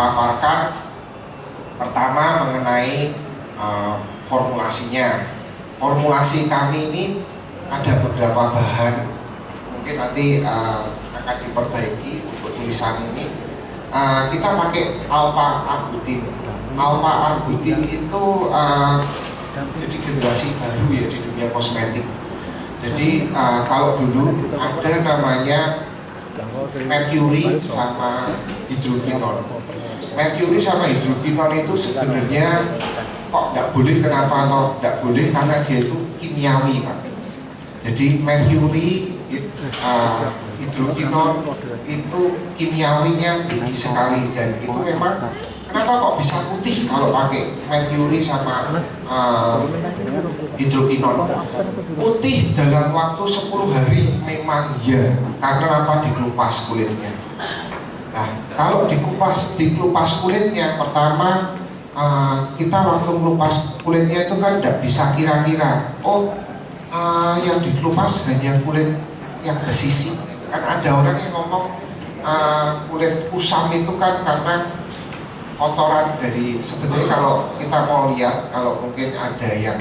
paparkan pertama mengenai formulasinya. Formulasi kami ini ada beberapa bahan, mungkin nanti akan diperbaiki untuk tulisan ini. Kita pakai alpha-arbutin. Alpha-arbutin itu jadi generasi baru ya di dunia kosmetik. Jadi kalau dulu ada namanya merkuri sama hidrokinon. Merkuri sama hidrokinon itu sebenarnya kok tidak boleh, kenapa atau tidak boleh, karena dia itu kimiawi, Pak. Jadi merkuri, hidrokinon itu kimiawinya tinggi sekali, dan itu memang kenapa kok bisa putih kalau pakai merkuri sama hidrokinon. Putih dalam waktu 10 hari memang iya, karena apa? Dikelupas kulitnya. Nah, kalau dikelupas kulitnya, pertama kita waktu melupas kulitnya itu kan tidak bisa kira-kira, yang dikelupas hanya kulit yang bersisik. Kan ada orang yang ngomong kulit kusam itu kan karena kotoran dari, sebetulnya kalau kita mau lihat, kalau mungkin ada yang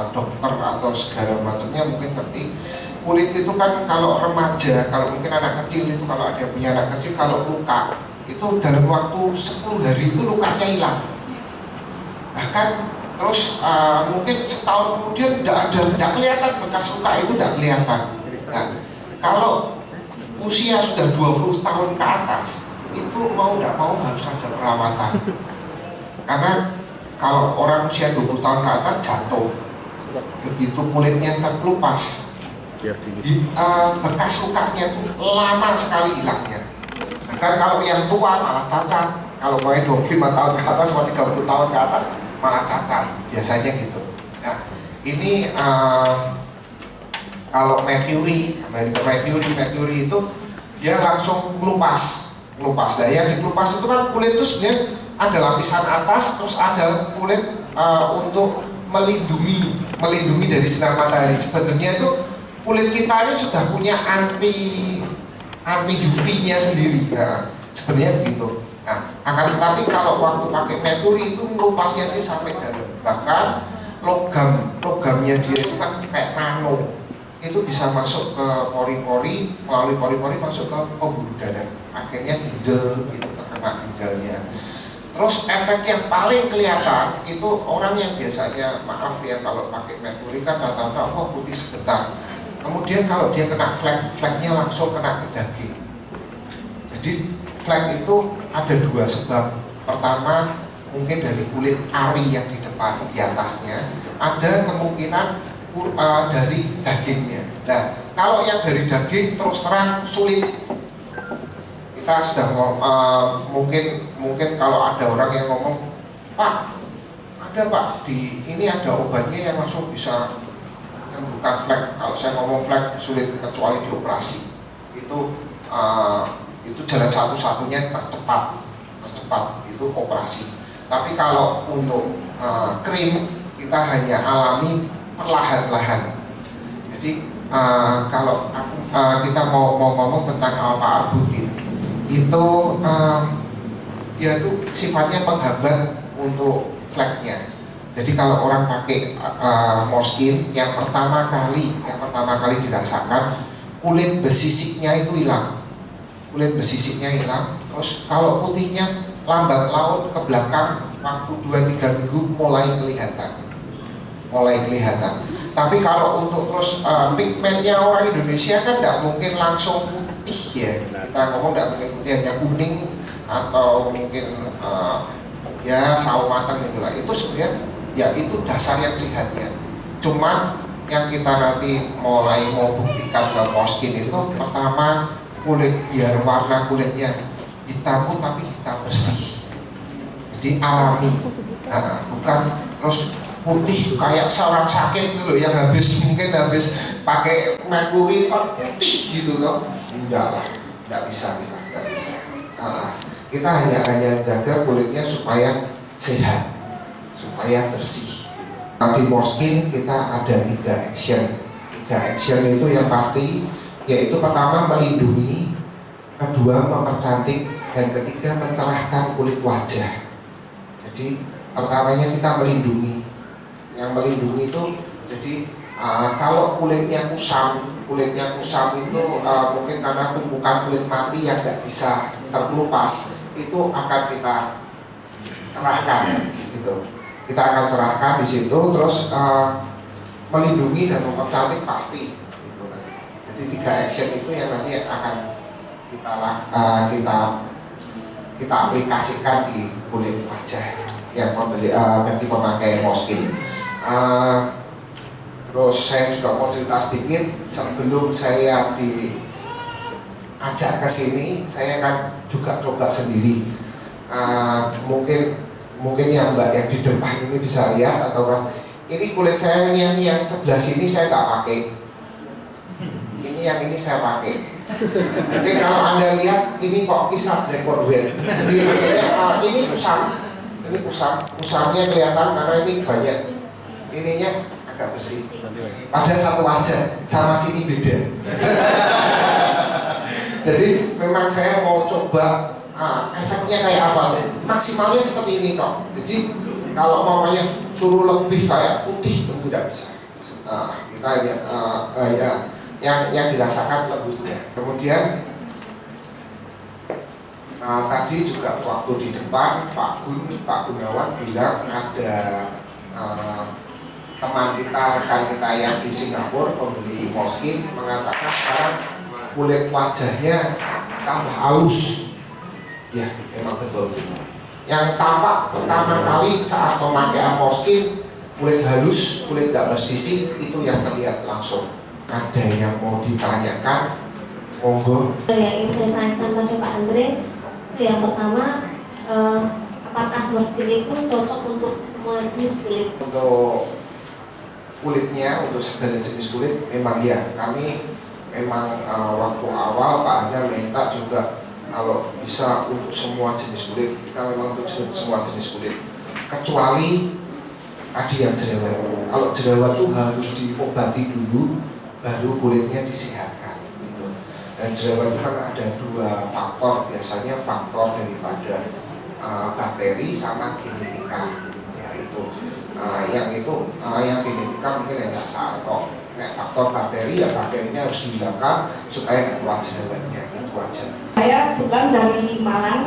dokter atau segala macamnya mungkin ngerti, kulit itu kan kalau remaja, kalau mungkin anak kecil itu, kalau ada yang punya anak kecil, kalau luka itu dalam waktu 10 hari itu lukanya hilang. Bahkan terus mungkin setahun kemudian tidak kelihatan bekas luka itu, tidak kelihatan. Nah, kalau usia sudah 20 tahun ke atas, itu mau tidak mau harus ada perawatan. Karena kalau orang usia 20 tahun ke atas jatuh, begitu kulitnya terkelupas, bekas lukanya itu lama sekali hilangnya. Bahkan kalau yang tua malah cacat. Kalau mau 25 tahun ke atas atau 30 tahun ke atas malah cacat, biasanya gitu. Nah, ini kalau merkuri itu dia langsung melupas. Nah, yang dikelupas itu kan kulit itu sebenarnya ada lapisan atas, terus ada kulit untuk melindungi dari sinar matahari. Sebenarnya itu kulit kita ini sudah punya anti UV-nya sendiri. Nah, sebenarnya begitu. Nah, akan tetapi kalau waktu pakai merkuri itu melupasnya dia sampai dalam. Bahkan logamnya dia itu kan kayak nano. Itu bisa masuk ke pori-pori, melalui pori-pori masuk ke pembuluh darah. Akhirnya ginjal, itu terkena ginjalnya. Terus efek yang paling kelihatan itu orang yang biasanya, maaf ya, kalau pakai merkuri kan rata-rata putih sebentar. Kemudian kalau dia kena flek-fleknya langsung kena ke daging. Jadi flek itu ada 2 sebab. Pertama mungkin dari kulit ari yang di depan, di atasnya. Ada kemungkinan dari dagingnya. Nah, kalau yang dari daging terus terang sulit. Kita sudah mungkin kalau ada orang yang ngomong, Pak, ada Pak, ini ada obatnya yang langsung bisa bukan flek. Kalau saya ngomong flek sulit kecuali dioperasi. Itu jalan satu-satunya tercepat itu operasi. Tapi kalau untuk krim kita hanya alami perlahan-lahan. Jadi kalau kita mau ngomong tentang alpha-arbutin, itu dia itu sifatnya penghambat untuk fleknya. Jadi kalau orang pakai Morskin yang pertama kali dirasakan, kulit besisiknya itu hilang. Terus kalau putihnya lambat laun ke belakang, waktu 2-3 minggu mulai kelihatan. Tapi kalau untuk terus pigmennya orang Indonesia kan tidak mungkin langsung putih ya. Kita ngomong tidak mungkin putih, hanya kuning atau mungkin ya sawo matang itulah. Itu sebenarnya ya itu dasar yang sehatnya. Cuma yang kita nanti mulai mau buktikan ke Morskin itu, pertama kulit, biar warna kulitnya hitam tapi hitam bersih. Jadi alami. Bukan terus putih kayak seorang sakit gitu loh, yang habis pakai merkuri putih gitu loh. Enggak lah, enggak bisa. Kita hanya jaga kulitnya supaya sehat, supaya bersih. Di Morskin kita ada 3 action. 3 action itu yang pasti, yaitu pertama melindungi, kedua mempercantik, Dan ketiga, mencerahkan kulit wajah. Jadi pertamanya kita melindungi. Yang melindungi itu jadi kalau kulitnya kusam itu mungkin karena tumpukan kulit mati yang nggak bisa terkelupas, itu akan kita cerahkan gitu. Kita akan cerahkan di situ, terus melindungi dan mempercantik pasti gitu. Jadi 3 action itu yang nanti akan kita aplikasikan di kulit wajah yang bagi pemakai Moskin. Terus saya juga mau cerita sedikit, sebelum saya diajak ke sini, saya kan juga coba sendiri. Mungkin yang Mbak yang di depan ini bisa lihat, atau kan ini kulit saya yang sebelah sini saya nggak pakai. Ini yang ini saya pakai. Mungkin kalau Anda lihat ini kok kisah dekorwet. Jadi maksudnya ini kusamnya kelihatan karena ini banyak ininya agak bersih. Pada satu wajah sama sini beda. Jadi memang saya mau coba efeknya kayak apa. Maksimalnya seperti ini kok. Jadi kalau maunya suruh lebih kayak putih itu tidak bisa. Kita yang dirasakan lembutnya. Kemudian tadi juga waktu di depan Pak Gunawan bilang ada teman kita, rekan kita yang di Singapura, pembeli Moskin, mengatakan sekarang kulit wajahnya tambah halus. Ya, memang betul. Yang tampak pertama kali saat pemakaian Moskin, kulit halus, kulit tidak bersisik, itu yang terlihat langsung. Ada yang mau ditanyakan? Monggo. Yang ingin saya tanyakan pada Pak Andre, yang pertama, apakah Moskin itu cocok untuk semua jenis kulit? Untuk kulitnya, untuk segala jenis kulit, memang ya. Kami memang waktu awal Pak Anda minta juga kalau bisa untuk semua jenis kulit. Kita memang untuk semua jenis kulit, kecuali tadi yang jerawat. Kalau jerawat itu harus diobati dulu, baru kulitnya disehatkan gitu. Dan jerawat itu kan ada 2 faktor, biasanya faktor daripada bakteri sama genetika, yaitu yang genetika mungkin yang sesar kok. Faktor bakteri ya bakterinya harus dihilangkan supaya nggak keluar jerawatnya, itu aja. Saya bukan dari Malang,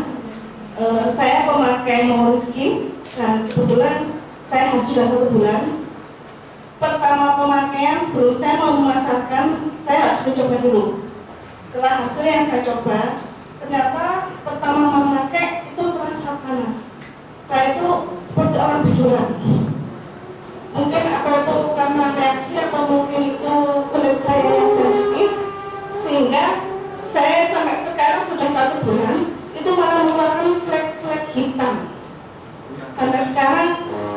saya pemakai Moskin dan kebetulan saya sudah 1 bulan. Pertama pemakaian, sebelum saya mau memasarkan, saya harus mencoba dulu. Setelah hasil yang saya coba, ternyata pertama memakai itu terasa panas. Saya itu seperti orang biduran. Mungkin atau itu karena reaksi atau mungkin itu kulit saya yang sensitif, sehingga saya sampai sekarang sudah 1 bulan itu malah mengeluarkan flek-flek hitam. Sampai sekarang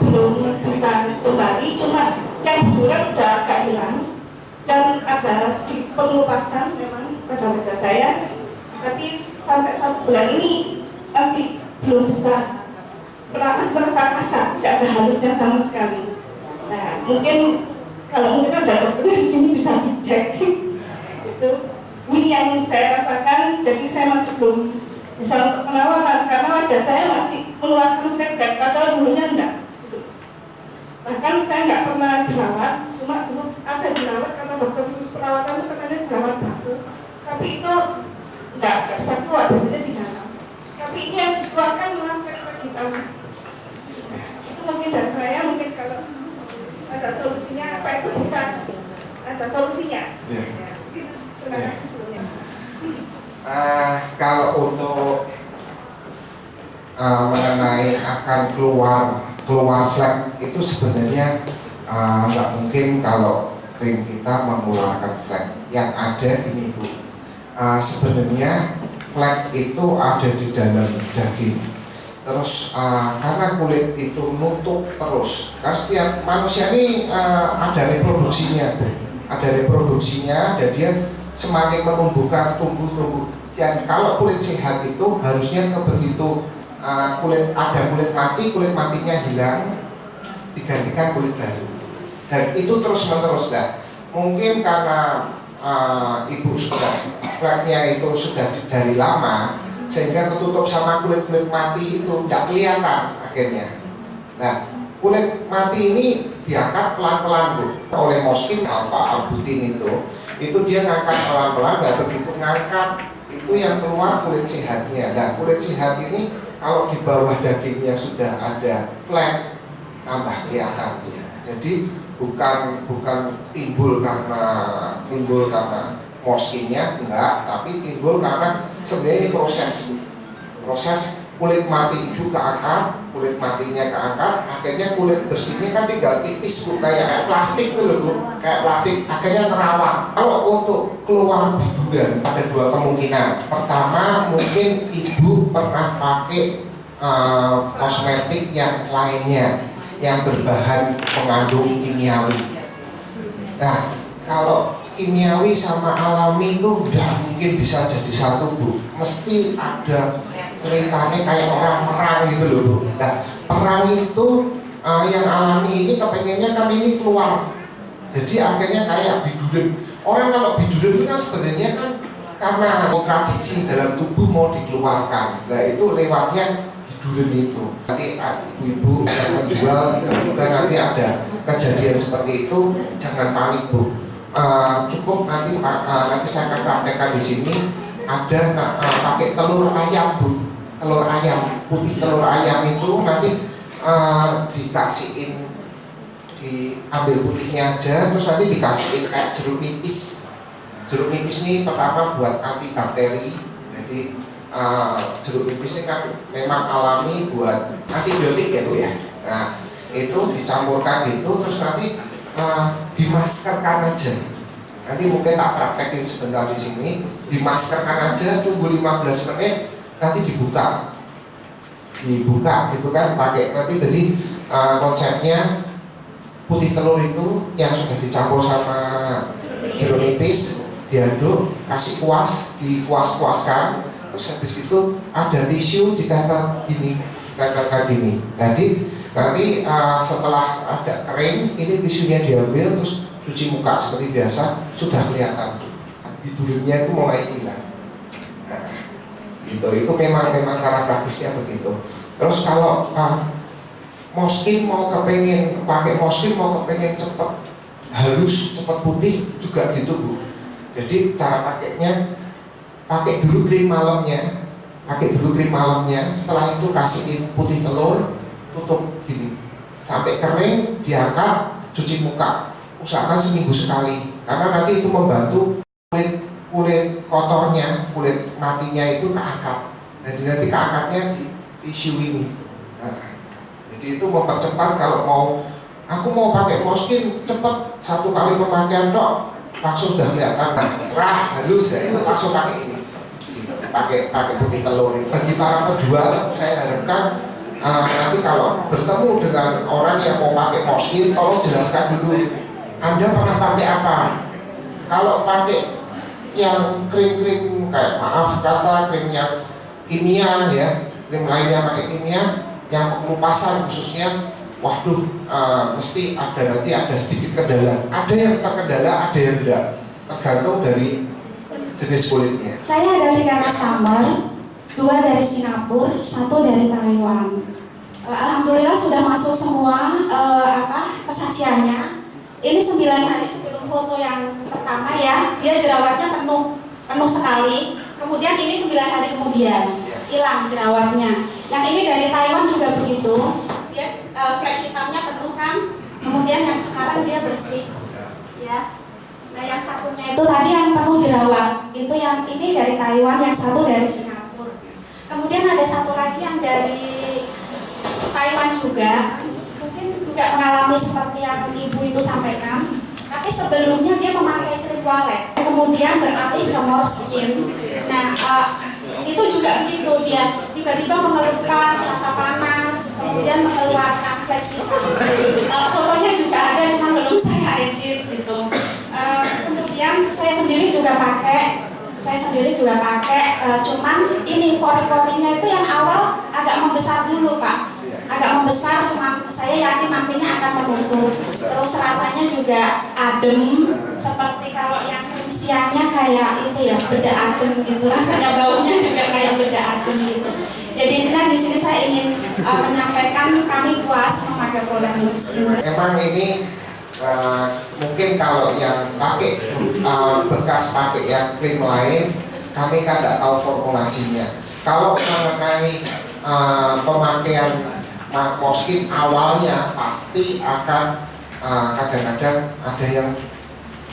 belum bisa kembali, cuma yang biduran udah agak hilang dan ada sedikit pengelupasan memang pada wajah saya, tapi sampai 1 bulan ini masih belum bisa, masih merasa kasar, tidak ada halusnya sama sekali. Nah, mungkin kalau mungkin ada dokter di sini bisa dicek itu ini yang saya rasakan. Jadi saya masih belum bisa untuk penawaran karena wajah saya masih mengeluarkan flek, padahal dulunya enggak. Bahkan saya nggak pernah jerawat, cuma dulu ada jerawat karena dokter khusus perawatan itu katanya jerawat baku, tapi itu nggak bisa keluar, biasanya di dalam. Tapi ini yang dikeluarkan malah flek-flek hitam. Itu mungkin dari saya, mungkin kalau ada solusinya apa itu bisa ada solusinya. Terima kasih sebelumnya. Kalau untuk mengenai akan keluar flek itu sebenarnya nggak mungkin kalau krim kita mengeluarkan flek. Yang ada ini Bu, sebenarnya flek itu ada di dalam daging. Terus karena kulit itu nutup terus, karena setiap manusia ini ada reproduksinya, dan dia semakin menumbuhkan tumbuh. Dan kalau kulit sehat itu harusnya begitu kulit mati, kulit matinya hilang, digantikan kulit baru. Dan itu terus menerus dah. Mungkin karena ibu sudah fleknya itu sudah dari lama, sehingga ketutup sama kulit-kulit mati itu nggak kelihatan akhirnya. Nah, kulit mati ini diangkat pelan-pelan tuh oleh Moskine albutin itu dia ngangkat pelan-pelan, nggak begitu ngangkat itu yang keluar kulit sehatnya. Nah, kulit sehat ini kalau di bawah dagingnya sudah ada flek, tambah kelihatan. Jadi bukan timbul karena Moskine-nya enggak, tapi timbul karena sebenarnya ini proses kulit mati itu keangkat, kulit matinya keangkat, akhirnya kulit bersihnya kan tinggal tipis Bu, kayak plastik tuh loh Bu, kayak plastik, akhirnya terawat. Kalau untuk keluar biduran ada dua kemungkinan. Pertama, mungkin ibu pernah pakai kosmetik yang lainnya yang berbahan mengandung kimiawi. Nah, kalau kimiawi sama alami itu nggak mungkin bisa jadi satu Bu, mesti ada ceritanya kayak orang perang gitu loh Bu. Nah, perang itu yang alami ini kepengennya kan ini keluar, jadi akhirnya kayak biduran. Orang kalau biduran itu kan sebenarnya kan karena tradisi dalam tubuh mau dikeluarkan, nah itu lewatnya biduran itu. Nanti ibu-ibu yang menjual tiba-tiba nanti ada kejadian seperti itu, jangan panik Bu. Cukup nanti saya akan praktekkan di sini ada pakai telur ayam Bu, telur ayam putih, telur ayam itu nanti dikasihin, diambil putihnya aja, terus nanti dikasihin kayak jeruk nipis. Jeruk nipis ini pertama buat antibakteri, jadi jeruk nipis ini kan memang alami buat antibiotik ya Bu ya. Nah itu dicampurkan gitu, terus nanti dimaskerkan aja. Nanti mungkin tak praktekin sebentar di sini. Dimaskerkan aja, tunggu 15 menit, nanti dibuka gitu kan, pakai nanti. Jadi konsepnya putih telur itu yang sudah dicampur sama jeruk nipis diaduk, kasih kuas, dikuas-kuaskan, terus habis itu ada tisu ditempel gini, Jadi nanti setelah ada kering, ini tisunya diambil terus cuci muka seperti biasa, sudah kelihatan bidurannya itu mulai hilang. Nah, itu memang cara praktisnya begitu. Terus kalau Moskine mau kepengen pakai Moskine, mau kepengen cepet halus, cepet putih juga gitu Bu. Jadi cara pakainya, pakai dulu krim malamnya, setelah itu kasihin putih telur, tutup gini sampai kering, diangkat, cuci muka. Usahakan seminggu sekali, karena nanti itu membantu kulit kotornya, kulit matinya itu keangkat. Jadi nanti keangkatnya di tisu ini. Nah, jadi itu mempercepat. Kalau aku mau pakai Moskine cepet, 1 kali pemakaian dok langsung sudah kelihatan cerah, halus ya, itu langsung pakai ini. Pakai putih telur itu. Bagi para penjual, saya harapkan nanti kalau bertemu dengan orang yang mau pakai Moskine, tolong jelaskan dulu Anda pernah pakai apa. Kalau pakai yang krim-krim kayak krim yang kimia ya, krim lainnya pakai kimia, yang pengelupasan khususnya, waduh, mesti nanti ada sedikit kendala. Ada yang terkendala, ada yang tidak, tergantung dari jenis kulitnya. Saya ada 3 customer, 2 dari Singapura, 1 dari Taiwan. Alhamdulillah sudah masuk semua kesaksiannya. Ini 9 hari sebelum foto yang pertama ya, dia jerawatnya penuh sekali. Kemudian ini 9 hari kemudian hilang jerawatnya. Yang ini dari Taiwan juga begitu, dia flek hitamnya penuh kan. Kemudian yang sekarang dia bersih, ya. Nah yang satunya itu tadi yang penuh jerawat, itu yang ini dari Taiwan, yang satu dari Singapura. Kemudian ada satu lagi yang dari Taiwan juga. Juga mengalami seperti yang ibu itu sampaikan, tapi sebelumnya dia memakai krim toilet, kemudian beralih ke Moskine. Nah itu juga begitu, dia tiba-tiba mengelupas rasa panas, kemudian mengeluarkan flek hitam. Fotonya juga ada, cuma belum saya edit gitu. Kemudian saya sendiri juga pakai, cuman ini pori-porinya itu yang awal agak membesar dulu Pak. Agak membesar, cuma saya yakin nantinya akan menumbuh. Terus rasanya juga adem, seperti kalau yang isiannya kayak itu ya beda adem gitu, rasanya baunya juga kayak beda adem gitu. Jadi intinya di sini saya ingin menyampaikan kami puas memakai produk Lux ini. Emang ini mungkin kalau yang pakai bekas pakai yang krim lain, kami kan tidak tahu formulasinya. Kalau mengenai pemakaian Morskin awalnya pasti akan kadang-kadang ada yang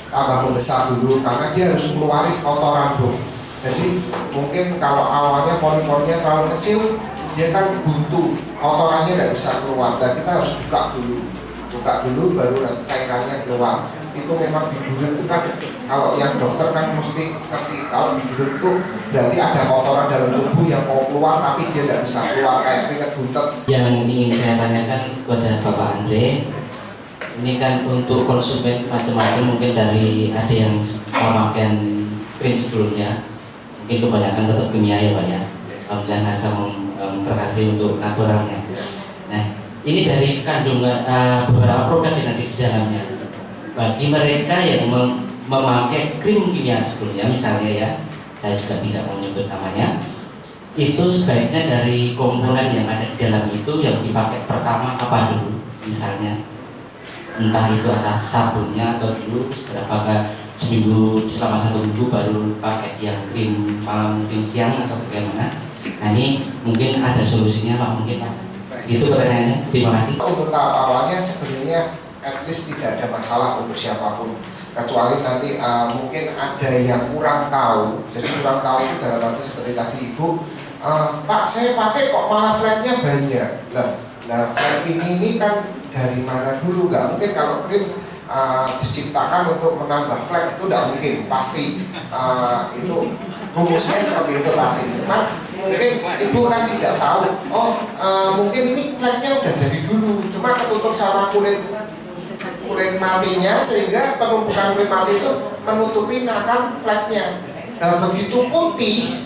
tambah membesar dulu karena dia harus mengeluarkan kotoran dulu. Jadi mungkin kalau awalnya pori-porinya terlalu kecil, dia kan buntu, kotorannya tidak bisa keluar. Dan kita harus buka dulu baru nanti cairannya keluar. Itu memang biduran itu kan, kalau yang dokter kan mesti ngerti kalau biduran itu berarti ada kotoran dalam tubuh yang mau keluar tapi dia tidak bisa keluar kayak keringat buntet. Yang ingin saya tanyakan kepada Bapak Andre, ini kan untuk konsumen macam-macam, mungkin dari ada yang pemakaian krim sebelumnya, mungkin kebanyakan tetap kimia ya Pak ya. Alhamdulillah NASA memberkati untuk naturalnya. Nah, ini dari kandungan beberapa produk yang ada di dalamnya. Bagi mereka yang memakai krim kimia sebelumnya, misalnya ya, saya juga tidak mau menyebut namanya, itu sebaiknya dari komponen yang ada di dalam itu yang dipakai pertama apa dulu, misalnya entah itu atas sabunnya atau dulu berapa seminggu selama 1 minggu baru pakai yang krim malam krim siang atau bagaimana. Nah ini mungkin ada solusinya Pak, mungkin Pak. Itu pertanyaannya, terima kasih. Untuk tahap awalnya sebenarnya at least tidak ada masalah untuk siapapun, kecuali nanti mungkin ada yang kurang tahu. Jadi kurang tahu itu dalam arti seperti tadi Ibu, Pak saya pakai kok malah flagnya banyak. Nah flag ini kan dari mana dulu? Nggak mungkin kalau krim diciptakan untuk menambah flag, itu tidak mungkin, pasti itu rumusnya seperti itu pasti. Cuman mungkin Ibu kan tidak tahu, mungkin ini flagnya udah dari dulu, cuma ketutup sama kulit matinya sehingga penumpukan kulit mati itu menutupi akan flagnya. Nah begitu putih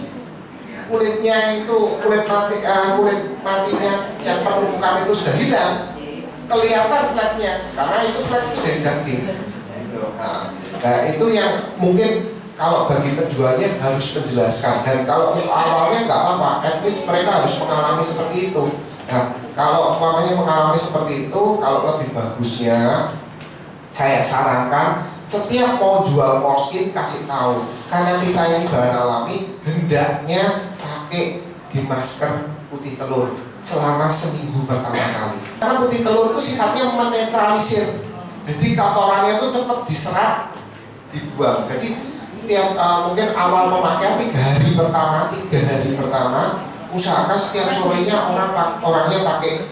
kulitnya itu, kulit matinya yang penumpukan itu sudah hilang, kelihatan flagnya karena itu flag itu dari daging gitu. Nah itu yang mungkin kalau bagi penjualnya harus menjelaskan, dan kalau awalnya nggak apa-apa, at least mereka harus mengalami seperti itu. Nah kalau umpamanya mengalami seperti itu, kalau lebih bagusnya saya sarankan setiap mau jual Morskin kasih tahu, karena kita ini bahan alami, hendaknya pakai di masker putih telur selama seminggu pertama kali. Karena putih telur itu sifatnya menetralisir, jadi kotorannya itu cepat diserap, dibuang. Jadi setiap mungkin awal pemakaian 3 hari pertama usahakan setiap sorenya orangnya pakai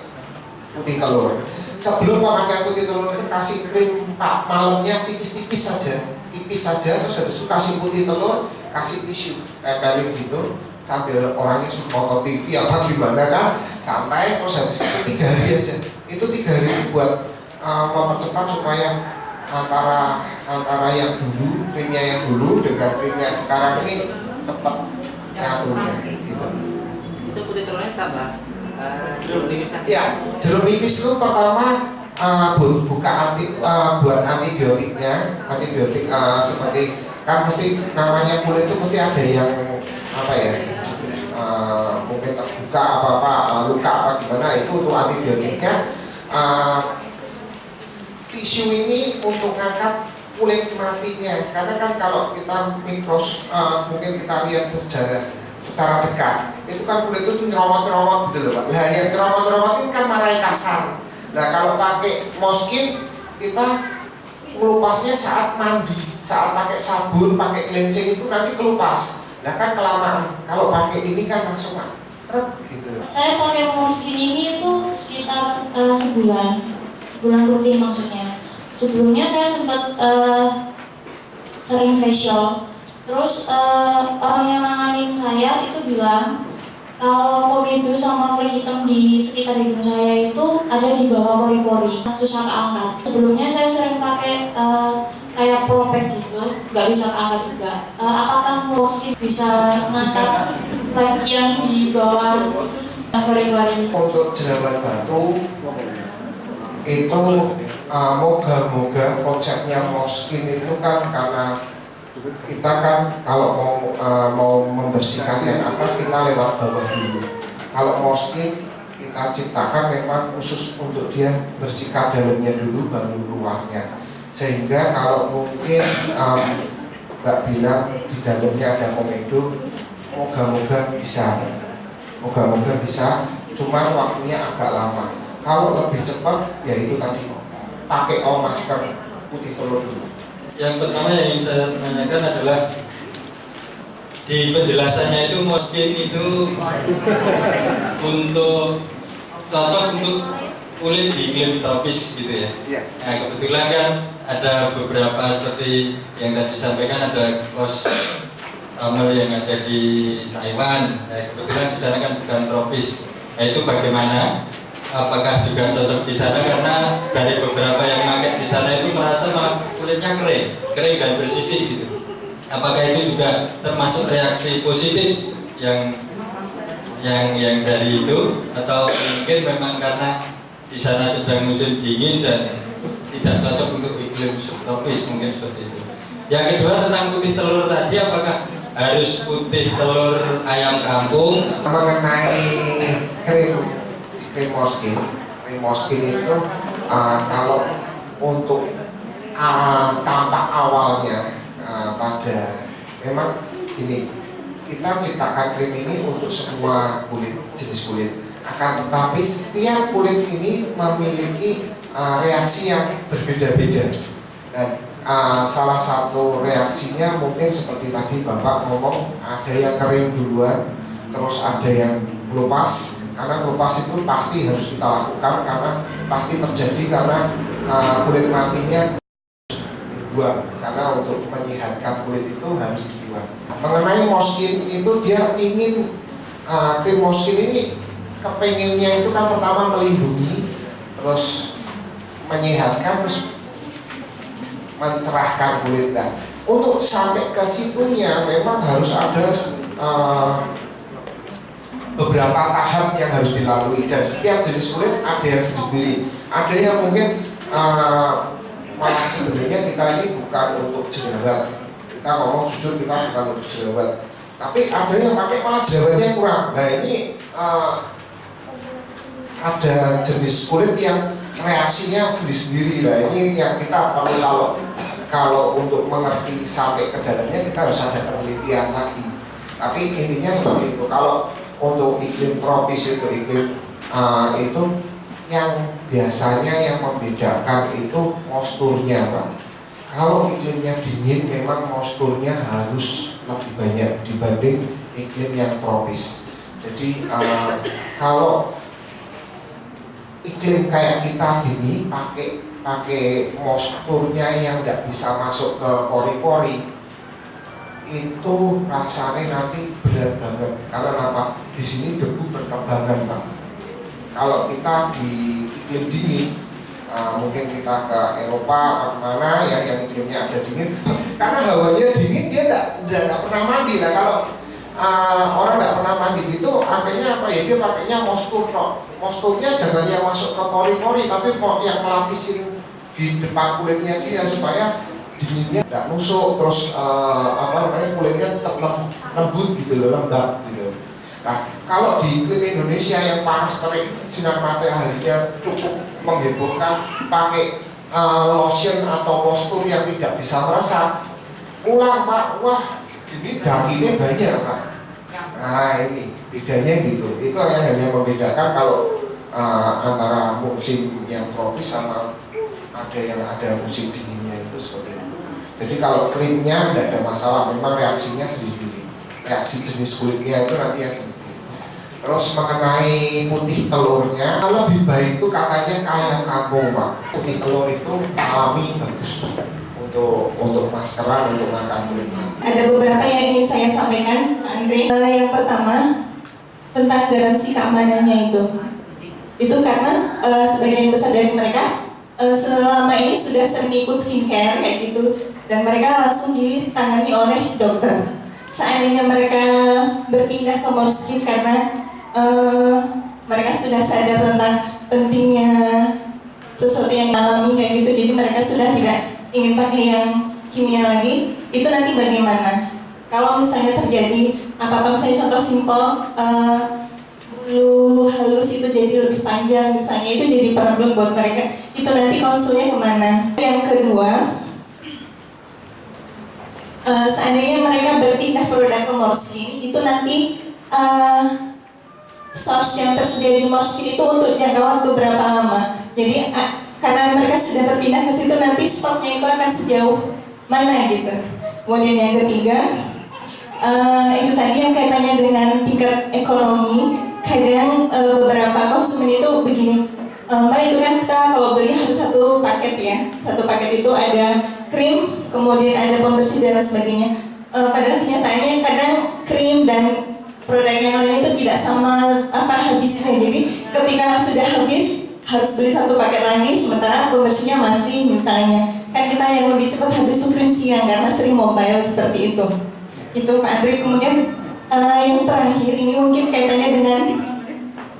putih telur. Sebelum pemakaian putih telur kasih krim malamnya tipis-tipis saja, terus habis itu kasih putih telur, kasih tisu tempelin gitu sambil orangnya foto TV apa gimana kan, santai, terus habis itu 3 hari aja. Itu 3 hari buat mempercepat supaya antara yang dulu, krimnya yang dulu dengan krimnya sekarang ini cepat nyatunya gitu. Itu putih telurnya tambah jeruk nipis. Ya, jeruk nipis itu pertama buat antibiotiknya, seperti kan mesti namanya kulit itu mesti ada yang apa ya, mungkin terbuka luka apa gimana, itu untuk antibiotiknya. Tisu ini untuk ngangkat kulit matinya, karena kan kalau kita mungkin kita lihat secara dekat, itu kan kulit itu nyeromot-nyeromot gitu loh Pak. Nah yang nyeromot-nyeromot ini kan marai kasar. Nah kalau pakai Morskin kita melupasnya saat mandi, saat pakai sabun, pakai cleansing itu nanti kelupas. Nah kan kelamaan, kalau pakai ini kan langsung gitu. Saya pakai Morskin ini itu sekitar sebulan rutin maksudnya. Sebelumnya saya sempat sering facial, terus orang yang nanganin saya itu bilang kalau komedo sama kulit hitam di sekitar hidung saya itu ada di bawah pori-pori, susah keangkat. Sebelumnya saya sering pakai kayak propek gitu, nggak bisa keangkat juga. Apakah Morskin bisa ngangkat bagian di bawah pori-pori? Untuk jerawat batu itu moga-moga konsepnya Morskin itu kan karena kita kan kalau mau membersihkan yang atas kita lewat bawah dulu. Kalau Morskin kita ciptakan memang khusus untuk dia bersihkan dalamnya dulu baru luarnya. Sehingga kalau mungkin Mbak bilang di dalamnya ada komedo, moga-moga bisa, cuman waktunya agak lama. Kalau lebih cepat, ya itu tadi pakai masker putih telur dulu. Yang pertama yang ingin saya tanyakan adalah di penjelasannya itu Morskin itu untuk cocok untuk kulit di iklim tropis gitu ya. Nah kebetulan kan ada beberapa seperti yang tadi disampaikan, ada customer yang ada di Taiwan. Nah kebetulan di sana kan bukan tropis. Nah itu bagaimana? Apakah juga cocok di sana, karena dari beberapa yang pakai di sana itu merasa malah kulitnya kering dan bersisik gitu. Apakah itu juga termasuk reaksi positif yang dari itu, atau mungkin memang karena di sana sedang musim dingin dan tidak cocok untuk iklim subtropis, mungkin seperti itu. Yang kedua tentang putih telur tadi, apakah harus putih telur ayam kampung? Mengenai krim Morskin itu kalau untuk tampak awalnya pada memang ini kita ciptakan krim ini untuk semua jenis kulit. Akan tetapi setiap kulit ini memiliki reaksi yang berbeda-beda, dan salah satu reaksinya mungkin seperti tadi Bapak ngomong, ada yang kering duluan, terus ada yang melupas. Karena melupas itu pasti harus kita lakukan, karena pasti terjadi karena kulit matinya dibuang, karena untuk menyehatkan kulit itu harus dibuang. Mengenai Morskin itu dia ingin krim Morskin ini kepengennya itu kan pertama melindungi, terus menyehatkan, terus mencerahkan kulit. Dan untuk sampai ke situnya memang harus ada beberapa tahap yang harus dilalui, dan setiap jenis kulit ada yang sendiri. Ada yang mungkin malah sebenarnya kita ini bukan untuk jerawat. Kita ngomong jujur, kita bukan untuk jerawat. Tapi ada yang pakai malah jerawatnya kurang. Nah ini ada jenis kulit yang reaksinya sendiri-sendiri. Nah ini yang kita perlu, kalau untuk mengerti sampai ke dalamnya kita harus ada penelitian lagi. Tapi intinya seperti itu. Kalau untuk iklim tropis itu itu yang biasanya yang membedakan itu moisturnya, Pak. Kalau iklimnya dingin memang moisturnya harus lebih banyak dibanding iklim yang tropis. Jadi kalau iklim kayak kita gini pakai moisturnya yang tidak bisa masuk ke pori-pori, itu rasanya nanti berat banget. Karena apa? Di sini debu berterbangan, Pak. Kalau kita di iklim dingin, mungkin kita ke Eropa atau mana ya yang iklimnya ada dingin, karena hawanya dingin dia tidak pernah mandi lah. Kalau orang tidak pernah mandi itu akhirnya apa ya, dia pakainya moisture. Moisturnya jangan yang masuk ke pori-pori, tapi yang melapisin di depan kulitnya dia supaya dinginnya tidak nusuk, terus kulitnya tetap lembut gitu loh, lembab gitu. Nah kalau di iklim Indonesia yang panas terik, sinar mataharinya cukup menghebohkan, pakai lotion atau moisture yang tidak bisa meresap, ulang Pak, wah ini dagingnya banyak Pak. Nah ini bedanya gitu. Itu yang hanya membedakan kalau antara musim yang tropis sama ada musim dinginnya itu seperti itu. Jadi kalau krimnya tidak ada masalah, memang reaksinya sendiri. Reaksi jenis kulitnya itu nanti yang sendiri. Terus mengenai putih telurnya, lebih baik itu katanya kayak kampung, Pak. Putih telur itu alami, bagus untuk maskeran, untuk makan kulit. Ada beberapa yang ingin saya sampaikan, Pak Andre. Yang pertama tentang garansi keamanannya itu karena sebagian besar dari mereka selama ini sudah sering ikut skincare kayak gitu, dan mereka langsung ditangani oleh dokter. Seandainya mereka berpindah ke Morskin karena mereka sudah sadar tentang pentingnya sesuatu yang alami kayak gitu, jadi mereka sudah tidak ingin pakai yang kimia lagi. Itu nanti bagaimana kalau misalnya terjadi apa-apa, misalnya contoh simpel, bulu halus itu jadi lebih panjang misalnya, itu jadi problem buat mereka, itu nanti konsulnya kemana? Yang kedua, seandainya mereka berpindah produk ke Morskin, itu nanti source yang tersedia di Morskin itu untuk jangka waktu berapa lama? Jadi karena mereka sudah berpindah ke situ, nanti stoknya itu akan sejauh mana gitu. Kemudian yang ketiga, itu tadi yang kaitannya dengan tingkat ekonomi. Kadang beberapa konsumen itu begini, Mbak, itu kan kita kalau beli harus satu paket ya, satu paket itu ada krim, kemudian ada pembersih dan sebagainya. Padahal kenyataannya kadang krim dan produk yang lain itu tidak sama habisnya. Jadi ketika sudah habis harus beli satu paket lagi, sementara pembersihnya masih, misalnya kan kita yang lebih cepat habis krim siang karena sering mobile seperti itu. Itu Pak Andre. Kemudian yang terakhir ini mungkin kaitannya dengan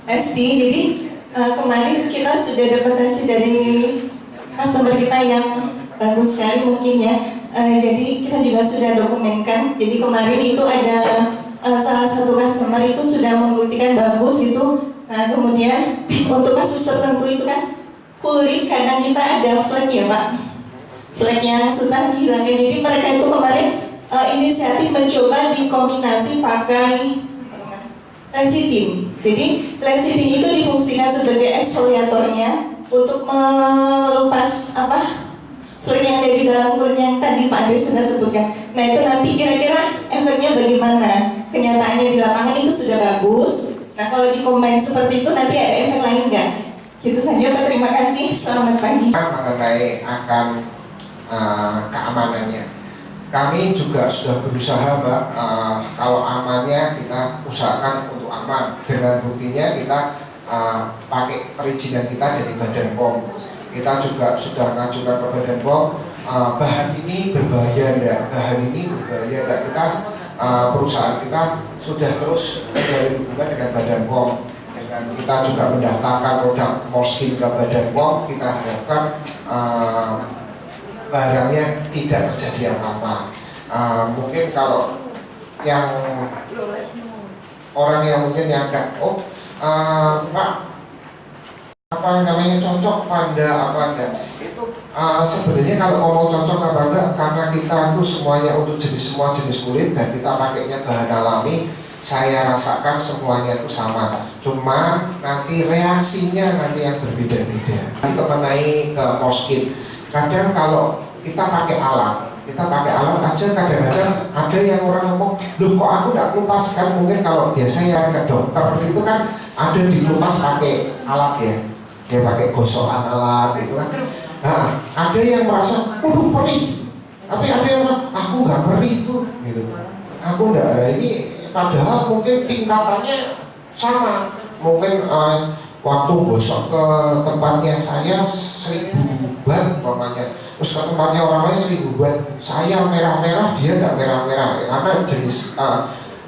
testing. Jadi kemarin kita sudah dapat testing dari customer kita yang bagus sekali mungkin ya. Jadi kita juga sudah dokumenkan. Jadi kemarin itu ada salah satu customer itu sudah membuktikan bagus itu. Nah kemudian untuk kasus tertentu itu kan kulit kadang kita ada flek ya Pak, flek yang susah dihilangkan. Jadi mereka itu kemarin inisiatif mencoba dikombinasi pakai lecithin. Jadi lecithin itu difungsikan sebagai eksfoliatornya untuk melupas flek yang ada di dalam kulit yang tadi Pak Andre sudah sebutkan. Nah itu nanti kira-kira efeknya bagaimana? Kenyataannya di lapangan itu sudah bagus. Nah kalau dikombin seperti itu nanti ada efek lain nggak? Gitu saja Pak, terima kasih. Selamat pagi. Mengenai akan keamanannya, kami juga sudah berusaha Mbak, kalau amannya kita usahakan untuk aman. Dengan buktinya kita pakai perizinan kita dari Badan POM. Kita juga sudah mengajukan ke Badan POM, bahan ini berbahaya enggak, bahan ini berbahaya enggak. Kita perusahaan kita sudah terus menjalin hubungan dengan Badan POM. Dengan kita juga mendaftarkan produk Morskin ke Badan POM, kita harapkan barangnya tidak terjadi apa-apa. Mungkin kalau yang orang yang mungkin yang agak Pak, apa namanya, cocok pada apa enggak, itu sebenarnya kalau ngomong cocok apa enggak, karena kita itu semuanya untuk semua jenis kulit dan kita pakainya bahan alami, saya rasakan semuanya itu sama, cuma nanti reaksinya nanti yang berbeda-beda. Mengenai ke Morskin, kadang kalau kita pakai alat aja, kadang-kadang ada yang orang ngomong, loh kok aku nggak lupas, kan mungkin kalau biasanya ke dokter itu kan ada dilupas pakai alat ya, dia pakai gosokan alat itu kan. Nah, ada yang merasa, perih, tapi ada yang bilang, aku nggak perih itu, gitu. Aku nggak, ini padahal mungkin tingkatannya sama, mungkin waktu gosok ke tempatnya saya 1000 watt umpamanya, terus ke tempatnya orang lain 1000 watt, saya merah-merah, dia nggak merah-merah, karena jenis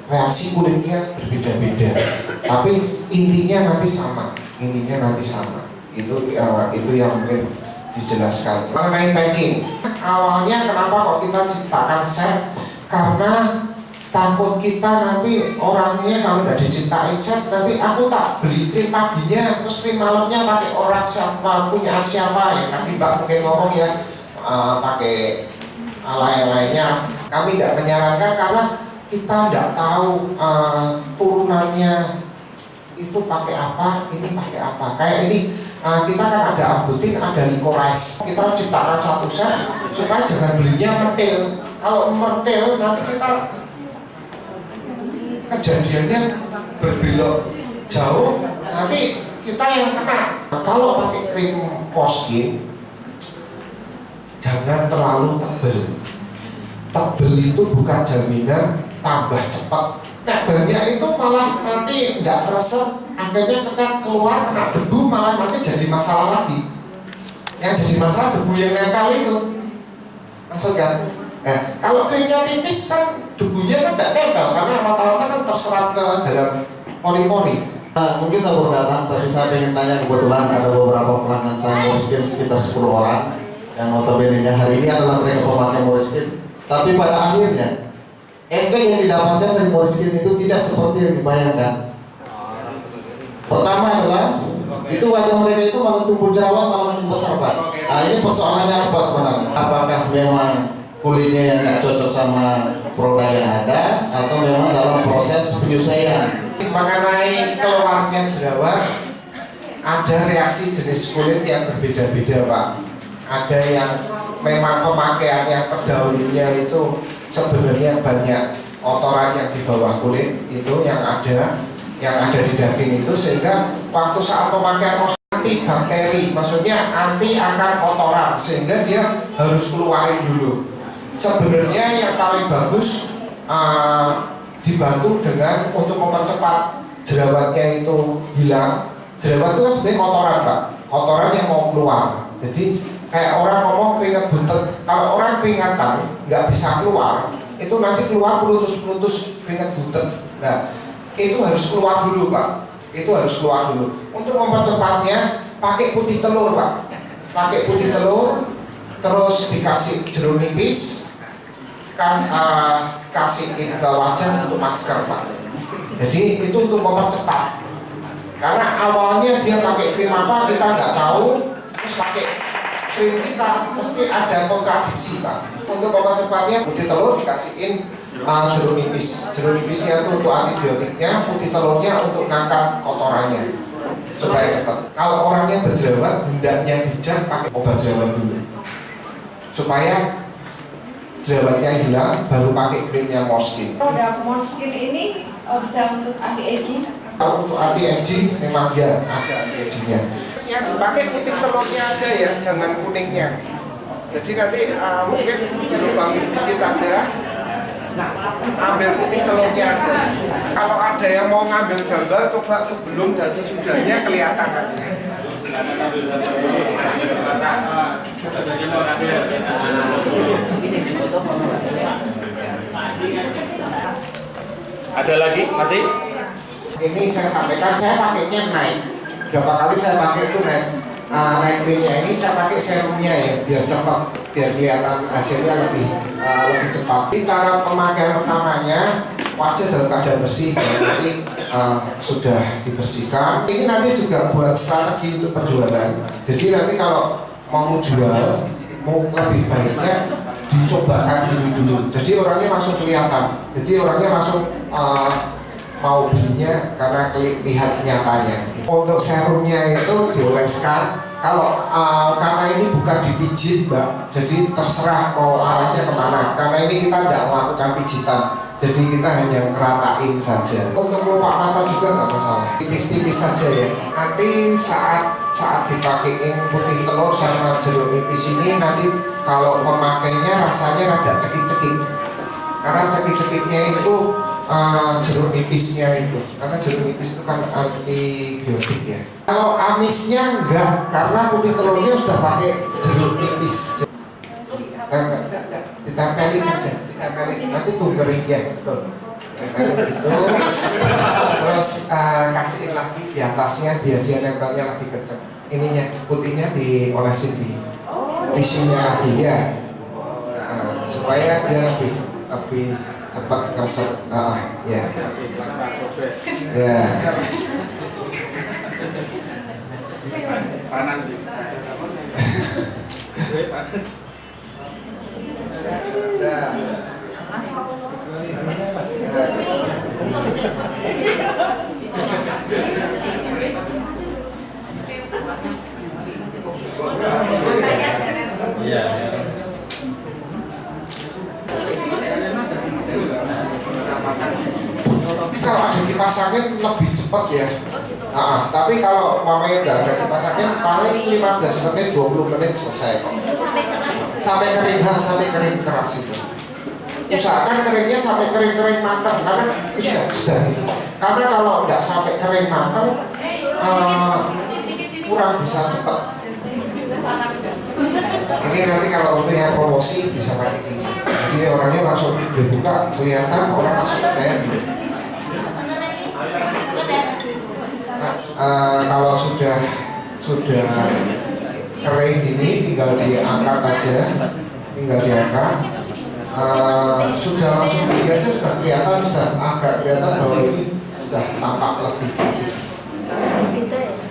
reaksi kulitnya berbeda-beda. Tapi intinya nanti sama, itu yang mungkin dijelaskan. Mengenai packing, awalnya kenapa kok kita ciptakan set, karena takut kita nanti orangnya kalau udah diciptain set, nanti aku tak beli krim paginya terus krim malamnya pakai orang siapa, punya siapa, yang tadi Mbak mungkin ngomong ya, pakai lain-lainnya. Kami tidak menyarankan karena kita tidak tahu turunannya itu pakai apa, ini pakai apa. Kayak ini kita kan ada ambutin, ada licorice, kita ciptakan satu set supaya jangan belinya mertil. Kalau mertil nanti kita kejadiannya berbelok jauh, nanti kita yang kena. Kalau pakai krim Morskin jangan terlalu tebal. Tebal itu bukan jaminan tambah cepat. Tebalnya itu malah nanti nggak terasa, akhirnya ketika keluar kena debu malah nanti jadi masalah lagi. Yang jadi masalah debu yang nempel itu, maksud kan? Nah, kalau krimnya tipis kan debunya kan tidak nempel karena rata-rata kan terserap ke dalam pori-pori. Mungkin saya baru datang, tapi saya ingin tanya, kebetulan ada beberapa pelanggan saya Moleskine sekitar 10 orang yang notabene hari ini adalah mereka pemakai Moleskine. Tapi pada akhirnya efek yang didapatkan dari Moleskine itu tidak seperti yang dibayangkan. Pertama adalah itu wajah mereka itu malah tumbuh jerawat, malah makin besar, Pak. Nah, ini persoalannya apa sebenarnya? Apakah memang kulitnya yang nggak cocok sama produk yang ada, atau memang dalam proses penyesuaian? Mengenai keluarnya jerawat, ada reaksi jenis kulit yang berbeda-beda, Pak. Ada yang memang pemakaian yang terdahulunya itu sebenarnya banyak kotoran yang di bawah kulit itu yang ada di daging itu, sehingga waktu saat pemakaian anti bakteri, maksudnya anti akar kotoran, sehingga dia harus keluarin dulu. Sebenarnya yang paling bagus dibantu dengan untuk mempercepat jerawatnya itu hilang. Jerawat itu sebenarnya kotoran, Pak, kotoran yang mau keluar. Jadi kayak orang ngomong keringat buntet, kalau orang keringatan nggak bisa keluar, itu nanti keluar pelutus-pelutus keringat buntet. Nah, itu harus keluar dulu, Pak. Itu harus keluar dulu. Untuk mempercepatnya, pakai putih telur, Pak. Pakai putih telur, terus dikasih jeruk nipis, kasihin ke wajah untuk masker, Pak. Jadi itu untuk mempercepat. Karena awalnya dia pakai krim apa kita nggak tahu, terus pakai krim kita mesti ada kontradiksi, Pak. Untuk mempercepatnya, putih telur dikasihin jeruk nipis. Jeruk nipisnya itu untuk antibiotiknya, putih telurnya untuk ngangkat kotorannya supaya cepat. Kalau orangnya berjerawat, hendaknya bijak pakai obat jerawat dulu supaya jerawatnya hilang, baru pakai krimnya Moleskine. Produk Moleskine ini bisa untuk anti aging. Kalau untuk anti aging memang ya ada anti agingnya. Yang dipakai putih telurnya aja ya, jangan kuningnya. Jadi nanti mungkin lubangi sedikit aja. Nah, ambil putih telurnya aja. Kalau ada yang mau ngambil gambar, coba sebelum dan sesudahnya kelihatan nanti. Ada lagi masih? Ini saya sampaikan, saya pakainya naik. Berapa kali saya pakai itu naik krimnya. Ini saya pakai serumnya ya, biar cepat, biar kelihatan hasilnya lebih cepat. Jadi cara pemakaian pertamanya, wajah dalam keadaan bersih, berarti sudah dibersihkan. Ini nanti juga buat strategi untuk penjualan. Jadi nanti kalau mau jual, mau lebih baiknya dicobakan dulu. Jadi orangnya langsung kelihatan. Jadi orangnya langsung mau belinya karena lihat nyatanya. Untuk serumnya itu dioleskan. Kalau karena ini bukan dipijit, Mbak, jadi terserah mau arahnya kemana. Karena ini kita tidak melakukan pijitan, jadi kita hanya ngeratain saja. Untuk kelopak mata juga nggak masalah, tipis-tipis saja ya. Nanti saat dipakein putih telur sama jeruk nipis ini, nanti kalau memakainya rasanya rada cekik-cekik. Karena cekik-cekiknya itu jeruk nipisnya itu, karena jeruk nipis itu kan antibiotik ya. Kalau amisnya enggak, karena putih telurnya sudah pakai jeruk nipis. Enggak, ditempelin aja, ditempelin, nanti tuh kering ya, betul. Tempelin gitu, terus kasihin lagi di atasnya biar dia nempelnya lebih kenceng. Ininya putihnya diolesin di tisunya lagi ya, supaya dia lebih cepat keresep. Ya. Ya. Panas sih. Panas. Iya. Kalau ada kipas angin lebih cepat ya. Tapi kalau mamanya nggak ada kipas angin, paling 15 menit, 20 menit selesai kok. Sampai kering keras itu. Usahakan keringnya sampai kering matang, karena sudah. Karena kalau nggak sampai kering matang, kurang bisa cepat. Ini nanti kalau untuk yang promosi bisa pakai ini. Jadi orangnya langsung dibuka, kelihatan orang langsung percaya. kalau sudah kering ini tinggal diangkat aja, sudah langsung beli aja, sudah kelihatan, sudah agak kelihatan bahwa ini sudah tampak lebih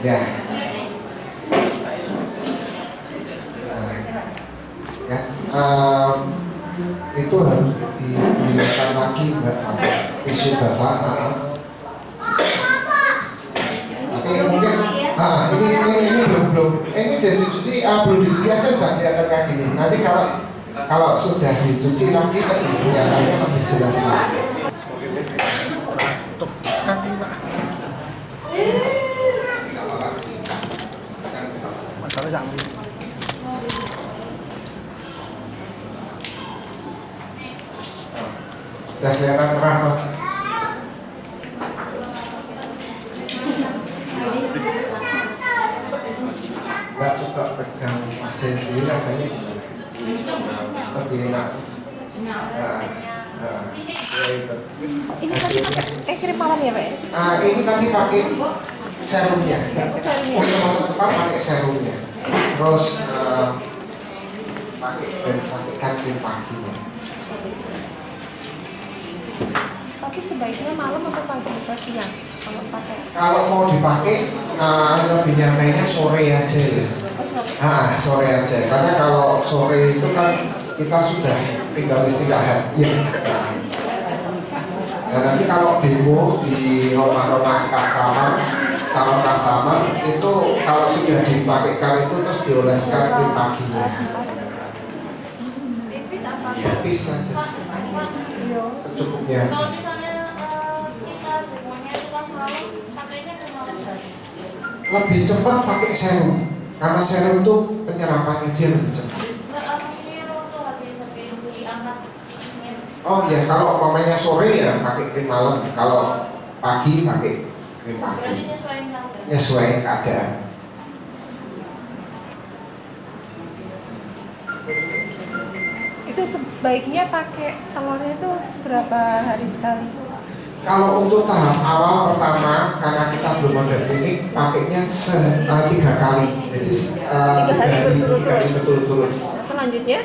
ya. Itu harus digunakan lagi Mbak, tisu basah. Oke, mungkin ini belum ini udah dicuci, belum dicuci aja sudah kelihatan kayak gini. Nanti kalau sudah dicuci lagi lebih kelihatannya lebih jelas lagi. Sudah kelihatan cerah kok. Nggak suka pegang majen sendiri rasanya lebih enak. Ini tadi krim malam ya Pak? Ini tadi pakai serumnya. Untuk mempercepat pakai serumnya. Terus pakai krim paginya. Tapi sebaiknya malam atau pagi atau siang kalau pakai? Kalau mau dipakai lebih nyatanya sore aja ya. Sore aja. Karena kalau sore itu kan kita sudah tinggal istirahat. Dan nanti kalau demo di rumah-rumah customer itu kalau sudah dipakaikan itu terus dioleskan di paginya. Tipis saja. Secukupnya. Kalau misalnya kita demonya itu pas malam, pakainya ke malam. Lebih cepat pakai serum. Karena serum itu penyerapannya dia lebih cepat. Oh ya, kalau umpamanya sore ya pakai krim malam, kalau pagi pakai krim pagi. Nyesuaiin keadaan. Itu sebaiknya pakai telurnya itu berapa hari sekali? Kalau untuk tahap awal pertama, karena kita belum ada klinik, pakainya 3 kali. Jadi 3 hari berturut-turut. Selanjutnya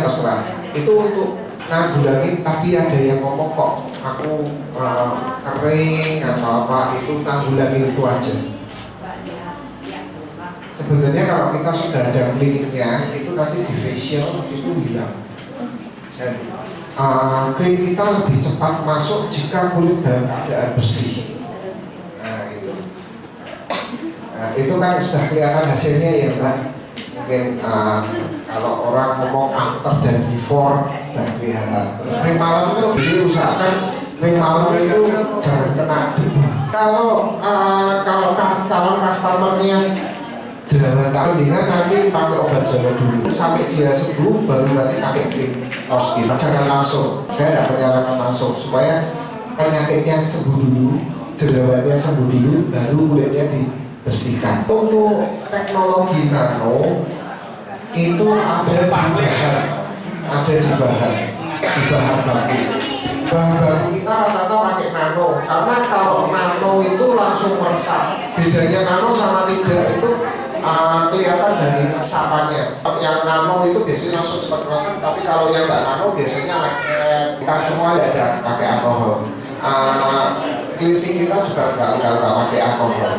terserah. Itu untuk nanggulangin, tadi ada yang ngomong kok aku kering atau apa, itu nanggulangin itu aja. Sebenarnya kalau kita sudah ada kliniknya, itu nanti di facial itu hilang. Dan krim kita lebih cepat masuk jika kulit dalam keadaan bersih. Itu kan sudah kelihatan hasilnya ya Mbak. Mungkin kalau orang ngomong after dan before sudah kelihatan. Krim malam itu diusahakan krim malam itu jangan kena debu. Kalau calon customernya jerawatan, mendingan nanti pakai obat jerawat dulu sampai dia sembuh, baru nanti pakai krim Roskin. Jangan langsung, saya tidak menyarankan langsung, supaya penyakitnya sembuh dulu, jerawatnya sembuh dulu, baru kulitnya dibersihkan. Untuk teknologi nano itu ada di bahan baku. Bahan baku kita rata-rata pakai nano, karena kalau nano itu langsung meresap. Bedanya nano sama tidak itu kelihatan dari resapannya. Yang nano itu biasanya langsung cepat meresap, tapi kalau yang nggak nano biasanya kita semua tidak ada pakai alkohol. Cleansing kita juga nggak pakai alkohol.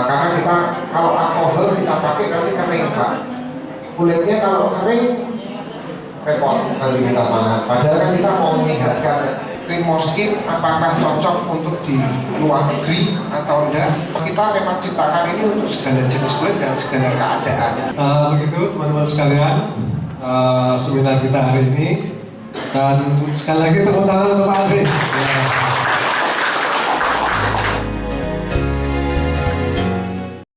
Karena kita kalau alkohol kita pakai nanti kering Pak. Kulitnya kalau kering repot nanti kita mana. Padahal kan kita mau menyehatkan. Krim Morskin apakah cocok untuk di luar negeri atau enggak? Kita memang ciptakan ini untuk segala jenis kulit dan segala keadaan. Begitu teman-teman sekalian, seminar kita hari ini. Dan sekali lagi tepuk tangan untuk